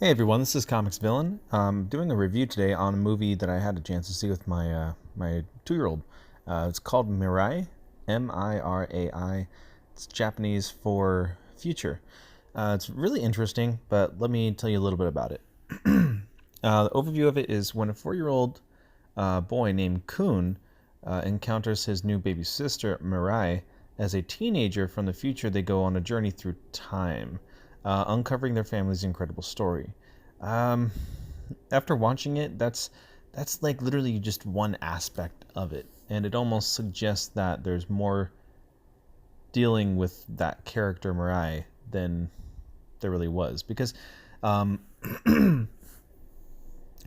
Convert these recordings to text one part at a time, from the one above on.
Hey everyone, this is Comics Villain. I'm doing a review today on a movie that I had a chance to see with my 2-year-old. It's called Mirai, Mirai. It's Japanese for future. It's really interesting, but let me tell you a little bit about it. The overview of it is when a 4-year-old boy named Kun encounters his new baby sister Mirai as a teenager from the future. They go on a journey through time, uncovering their family's incredible story. Um, After watching it, that's like literally just one aspect of it, and it almost suggests that there's more dealing with that character Mirai than there really was, um,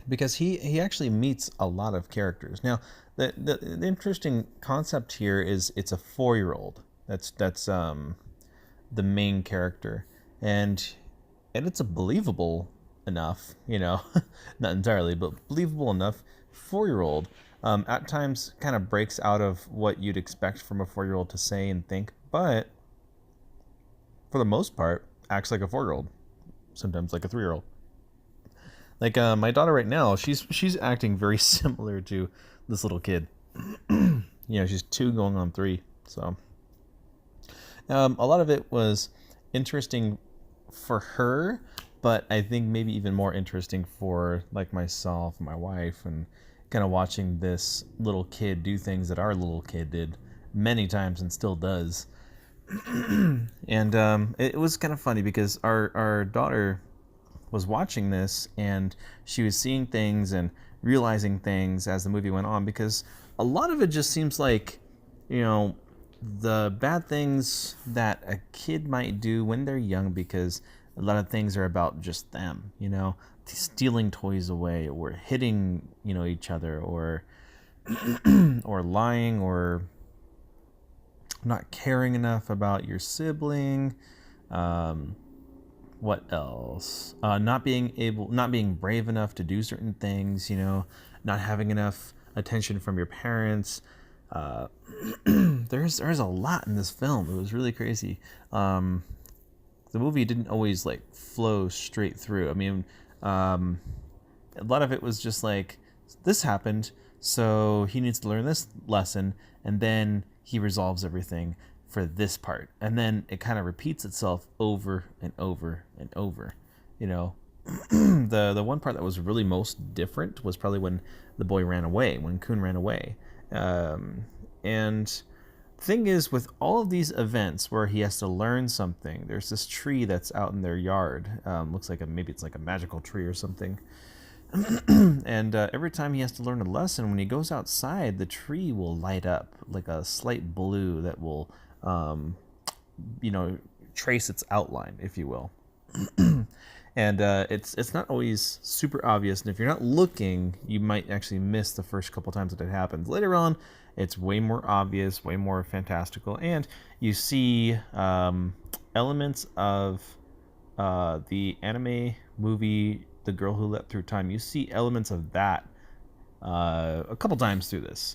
because he actually meets a lot of characters. Now, the interesting concept here is it's a 4-year-old. That's the main character, and it's a believable enough, not entirely, but believable enough 4-year-old. At times, kind of breaks out of what you'd expect from a 4-year-old to say and think, but for the most part, acts like a 4-year-old. Sometimes like a 3-year-old. Like my daughter right now, she's acting very similar to this little kid. She's 2 going on 3. So a lot of it was interesting for her, but I think maybe even more interesting for like myself, my wife, and kind of watching this little kid do things that our little kid did many times and still does. And it was kind of funny because our daughter was watching this and she was seeing things and realizing things as the movie went on, because a lot of it just seems like, you know, the bad things that a kid might do when they're young, because a lot of things are about just them, stealing toys away or hitting, each other, or or lying, or not caring enough about your sibling. Um, what else? Not being brave enough to do certain things. Not having enough attention from your parents. Uh, there's a lot in this film. It was really crazy. The movie didn't always like flow straight through. I mean, um, a lot of it was just like, this happened, so he needs to learn this lesson, and then he resolves everything for this part, and then it kind of repeats itself over and over and over. You know, the one part that was really most different was probably when the boy ran away, when Kun ran away, and thing is, with all of these events where he has to learn something, there's this tree that's out in their yard. Looks like maybe it's like a magical tree or something. And every time he has to learn a lesson, when he goes outside, the tree will light up like a slight blue that will, um, trace its outline, if you will. And it's not always super obvious, and if you're not looking, you might actually miss the first couple times that it happens. Later on, it's way more obvious, way more fantastical, and you see elements of the anime movie The Girl Who Leapt Through Time. You see elements of that a couple times through this.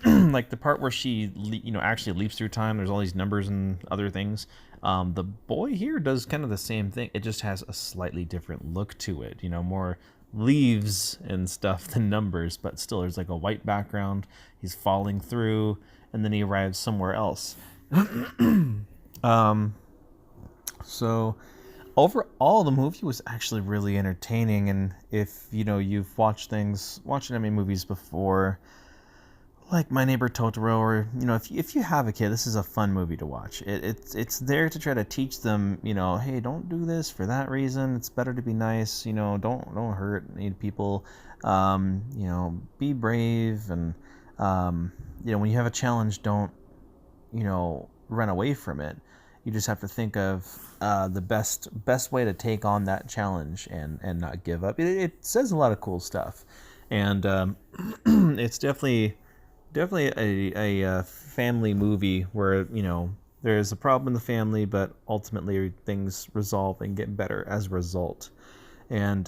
Like the part where she actually leaps through time. There's all these numbers and other things. The boy here does kind of the same thing. It just has a slightly different look to it. More leaves and stuff than numbers, but still there's like a white background. He's falling through, and then he arrives somewhere else. um, so overall, the movie was actually really entertaining, and if you've watched anime movies before, like My Neighbor Totoro, or if you have a kid, this is a fun movie to watch. It's there to try to teach them, hey, don't do this for that reason. It's better to be nice. Don't hurt people. Be brave, and when you have a challenge, don't run away from it. You just have to think of the best way to take on that challenge and not give up. It says a lot of cool stuff, and it's definitely a family movie where there's a problem in the family, but ultimately things resolve and get better as a result. And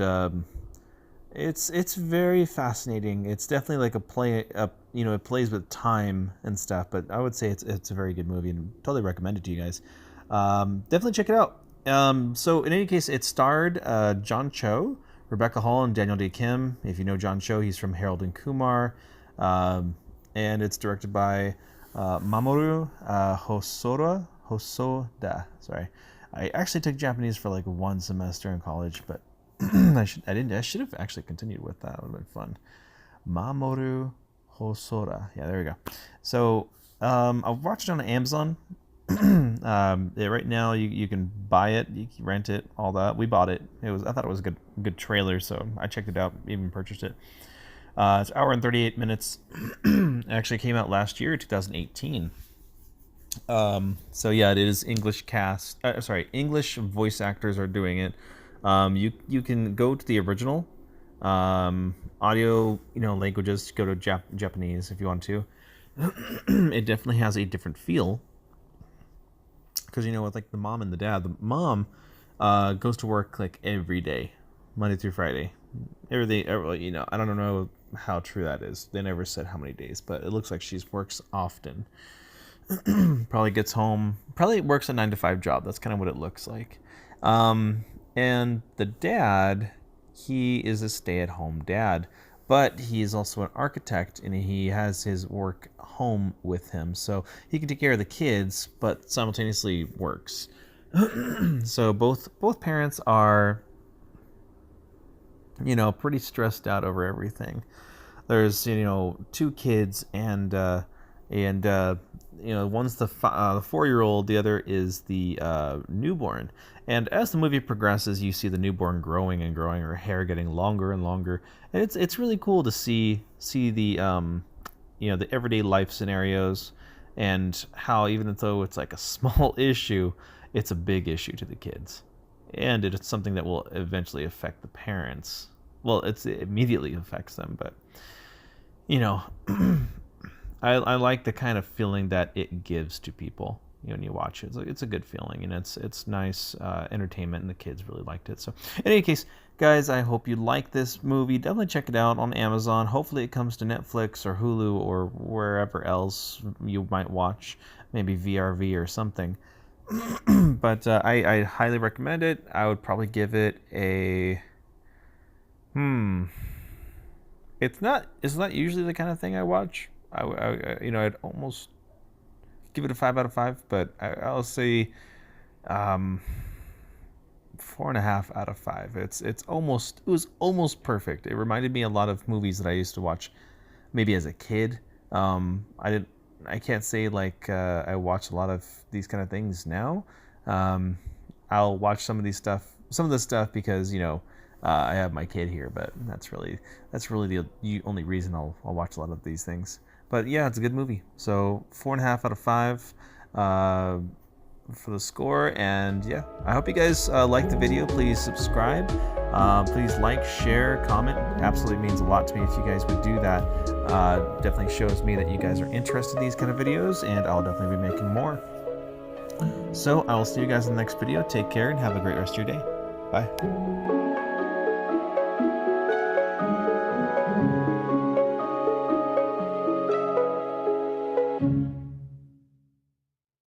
it's very fascinating. It's definitely like a play. It plays with time and stuff. But I would say it's a very good movie, and totally recommend it to you guys. Definitely check it out. So in any case, it starred John Cho, Rebecca Hall, and Daniel Day Kim. If you know John Cho, he's from Harold and Kumar. And it's directed by Mamoru Hosoda. Sorry, I actually took Japanese for like one semester in college, but I should have actually continued with that. It would have been fun. Mamoru Hosoda. Yeah, there we go. So I watched it on Amazon. Right now you can buy it, you can rent it, all that. We bought it. I thought it was a good trailer, so I checked it out, even purchased it. It's an hour and 38 minutes. It actually came out last year, 2018. So yeah, it is English cast. English voice actors are doing it. You can go to the original audio, languages. Go to Japanese if you want to. It definitely has a different feel. Because with like the mom and the dad, the mom goes to work like every day, Monday through Friday. I don't know how true that is. They never said how many days, but it looks like she works often. Probably gets home, probably works a 9-to-5 job. That's kind of what it looks like. And the dad, he is a stay-at-home dad, but he is also an architect, and he has his work home with him, so he can take care of the kids, but simultaneously works. So both parents are, pretty stressed out over everything. There's 2 kids, and one's the 4-year-old, the other is the newborn. And as the movie progresses, you see the newborn growing and growing, her hair getting longer and longer, and it's really cool to see the the everyday life scenarios, and how even though it's like a small issue, it's a big issue to the kids, and it's something that will eventually affect the parents. Well, it immediately affects them, but I like the kind of feeling that it gives to people when you watch it. It's a good feeling, and it's nice entertainment, and the kids really liked it. So in any case, guys, I hope you like this movie. Definitely check it out on Amazon. Hopefully it comes to Netflix or Hulu or wherever else you might watch, maybe VRV or something. But I highly recommend it. I would probably give it a it's not usually the kind of thing I watch. I'd almost give it a 5 out of 5, but I'll say 4.5 out of 5. It was almost perfect. It reminded me a lot of movies that I used to watch maybe as a kid. I can't say like I watch a lot of these kind of things now. I'll watch some of the stuff because I have my kid here, but that's really the only reason I'll watch a lot of these things. But yeah, it's a good movie. So 4.5 out of 5 for the score. And yeah, I hope you guys like the video. Please subscribe. Please like, share, comment. It absolutely means a lot to me if you guys would do that. Definitely shows me that you guys are interested in these kind of videos, and I'll definitely be making more. So I will see you guys in the next video. Take care and have a great rest of your day. Bye.